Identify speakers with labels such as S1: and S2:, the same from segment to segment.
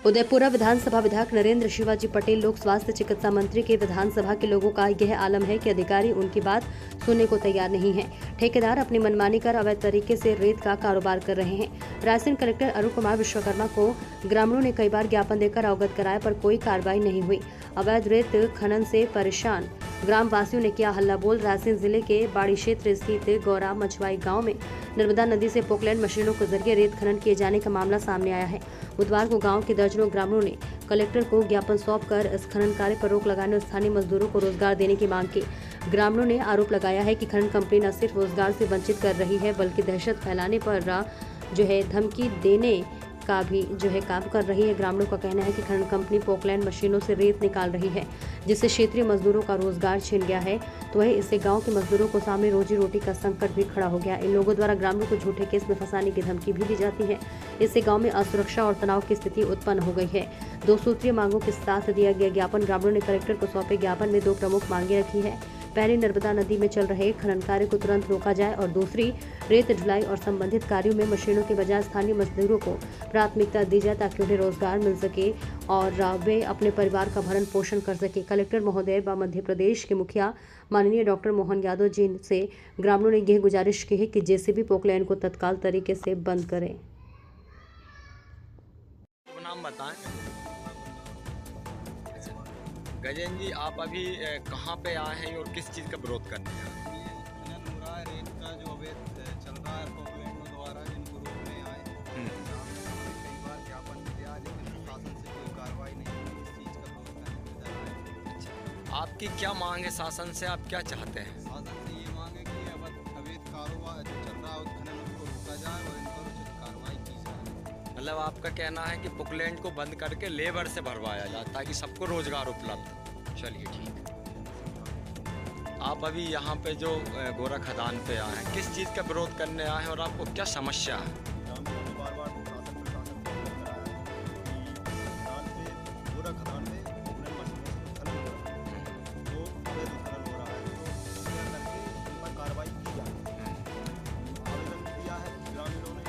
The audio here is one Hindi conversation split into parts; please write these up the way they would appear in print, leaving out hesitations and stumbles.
S1: उदयपुरा विधानसभा विधायक नरेंद्र शिवाजी पटेल लोक स्वास्थ्य चिकित्सा मंत्री के विधानसभा के लोगों का यह आलम है कि अधिकारी उनकी बात सुनने को तैयार नहीं है। ठेकेदार अपनी मनमानी कर अवैध तरीके से रेत का कारोबार कर रहे हैं। रायसेन कलेक्टर अरुण कुमार विश्वकर्मा को ग्रामीणों ने कई बार ज्ञापन देकर अवगत कराया पर कोई कार्रवाई नहीं हुई। अवैध रेत खनन से परेशान ग्राम वासियों ने किया हल्ला बोल। रायसेन जिले के बाड़ी क्षेत्र स्थित गौरा मछवाई गांव में नर्मदा नदी से पोकलैंड मशीनों के जरिए रेत खनन किए जाने का मामला सामने आया है। बुधवार को गांव के दर्जनों ग्रामीणों ने कलेक्टर को ज्ञापन सौंपकर इस खनन कार्य पर रोक लगाने और स्थानीय मजदूरों को रोजगार देने की मांग की। ग्रामीणों ने आरोप लगाया है कि खनन कंपनी न सिर्फ रोजगार से वंचित कर रही है बल्कि दहशत फैलाने पर धमकी देने का भी काम कर रही है। ग्रामीणों का कहना है कि खनन कंपनी पोकलैंड मशीनों से रेत निकाल रही है जिससे क्षेत्रीय मजदूरों का रोजगार छिन गया है, तो वही इससे गांव के मजदूरों को सामने रोजी रोटी का संकट भी खड़ा हो गया। इन लोगों द्वारा ग्रामीणों को झूठे केस में फंसाने की धमकी भी दी जाती है। इससे गांव में असुरक्षा और तनाव की स्थिति उत्पन्न हो गई है। 2 सूत्रीय मांगों के साथ दिया गया ज्ञापन ग्रामीणों ने कलेक्टर को सौंपे। ज्ञापन में 2 प्रमुख मांगे रखी है। पहली, नर्मदा नदी में चल रहे खनन कार्य को तुरंत रोका जाए और दूसरी, रेत ढुलाई और संबंधित कार्यों में मशीनों के बजाय स्थानीय मजदूरों को प्राथमिकता दी जाए ताकि उन्हें रोजगार मिल सके और वे अपने परिवार का भरण पोषण कर सके। कलेक्टर महोदय व मध्य प्रदेश के मुखिया माननीय डॉक्टर मोहन यादव जी से ग्रामीणों ने यह गुजारिश की है कि जेसीबी पोकलैंड को तत्काल तरीके से बंद करें।
S2: नाम बताएं। गजेंद्र जी, आप अभी कहाँ पे आए हैं और किस चीज़ का विरोध करने आए हैं?
S3: खनन हो रहा है, रेत का जो अवैध चल रहा है पोकलैंड द्वारा, जिनको रोकने आए। कई बार ज्ञापन दिया लेकिन शासन से कोई कार्रवाई नहीं हुई। इस चीज़ का विरोध करने के लिए आए।
S2: अच्छा, आपकी क्या मांग है शासन से? आप क्या चाहते हैं?
S3: शासन से ये मांग है कि अवैध कारोबार जो चल रहा है उस खनन को रोका जाए और इन पर उचित कार्रवाई की जाए।
S2: मतलब आपका कहना है कि पोकलैंड को बंद करके लेबर से भरवाया जाए ताकि सबको रोजगार उपलब्ध। चलिए ठीक है। आप अभी यहाँ पे जो गोरा खदान पे आए हैं, किस चीज़ का विरोध करने आए हैं और आपको क्या समस्या है?
S3: गोरा खदान में पोकलैंड मशीनों से खनन हो रहा है, तो अवैध खनन हो रहा है, तो करके इन पर कार्रवाई की जाए। आवेदन किया है ग्रामीणों ने।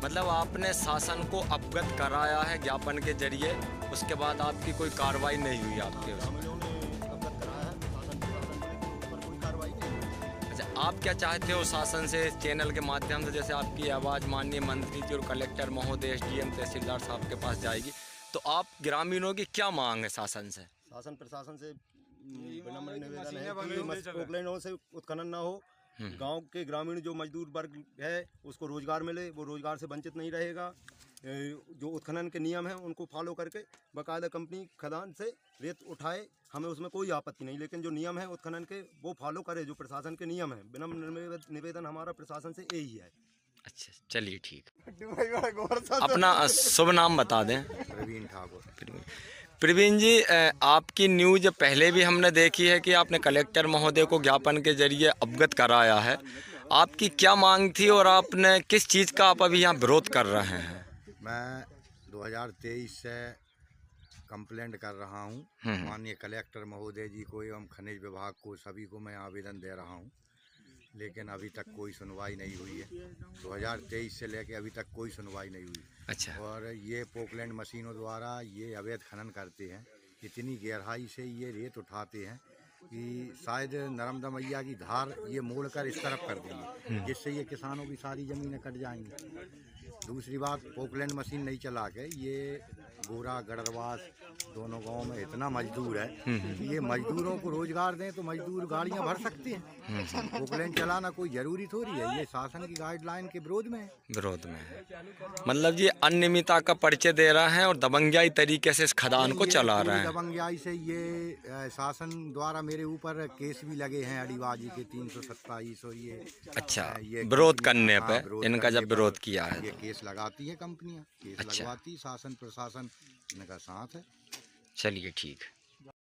S2: मतलब आपने शासन को अवगत कराया है ज्ञापन के जरिए, उसके बाद आपकी कोई कार्रवाई नहीं हुई आपके?
S3: ग्रामीणों ने अवगत कराया है शासन प्रशासन ने, उस पर कोई कार्रवाई नहीं।
S2: अच्छा, आप क्या चाहते हो शासन से? इस चैनल के माध्यम से जैसे आपकी आवाज़ माननीय मंत्री जी और कलेक्टर महोदय, SDM तहसीलदार साहब के पास जाएगी, तो आप ग्रामीणों की क्या मांग है शासन से?
S3: शासन प्रशासन से विनम्र निवेदन है कि पोकलैंडों से उत्खनन न हो। गांव के ग्रामीण जो मजदूर वर्ग है उसको रोजगार मिले, वो रोजगार से वंचित नहीं रहेगा। जो उत्खनन के नियम हैं उनको फॉलो करके बाकायदा कंपनी खदान से रेत उठाए, हमें उसमें कोई आपत्ति नहीं, लेकिन जो नियम है उत्खनन के वो फॉलो करे, जो प्रशासन के नियम है। विनम्र निवेदन हमारा प्रशासन से यही है।
S2: अच्छा, चलिए ठीक। अपना शुभ नाम बता दें।
S3: प्रवीण ठाकुर।
S2: प्रवीण जी, आपकी न्यूज़ पहले भी हमने देखी है कि आपने कलेक्टर महोदय को ज्ञापन के जरिए अवगत कराया है। आपकी क्या मांग थी और आपने किस चीज़ का आप अभी यहाँ विरोध कर रहे हैं?
S4: मैं 2023 से कंप्लेंट कर रहा हूँ माननीय कलेक्टर महोदय जी को एवं खनिज विभाग को, सभी को मैं आवेदन दे रहा हूँ, लेकिन अभी तक कोई सुनवाई नहीं हुई है। 2023 से लेकर अभी तक कोई सुनवाई नहीं हुई।
S2: अच्छा।
S4: और ये पोकलैंड मशीनों द्वारा ये अवैध खनन करते हैं, इतनी गहराई से ये रेत उठाते हैं कि शायद नर्मदा मैया की धार ये मोड़कर इस तरफ कर देंगे, जिससे ये किसानों की सारी ज़मीनें कट जाएंगी। दूसरी बात, पोकलैंड मशीन नहीं चला के ये गोरा गड़रवास दोनों गांव में इतना मजदूर है कि ये मजदूरों को रोजगार दें तो मजदूर गाड़ियां भर सकते हैं। पोकलैंड चलाना कोई जरूरी थोड़ी है, ये शासन की गाइडलाइन के विरोध में है।
S2: मतलब ये अनियमितता का परिचय दे रहे हैं और दबंगियाई तरीके से इस खदान को चला रहे हैं।
S4: दबंगियाई से ये शासन द्वारा मेरे ऊपर केस भी लगे हैं अड़ीबाजी के 327 और ये।
S2: अच्छा, विरोध करने पे इनका जब विरोध किया है
S4: ये केस लगाती है कंपनियां, केस लगवाती, शासन प्रशासन इनका साथ है।
S2: चलिए ठीक है।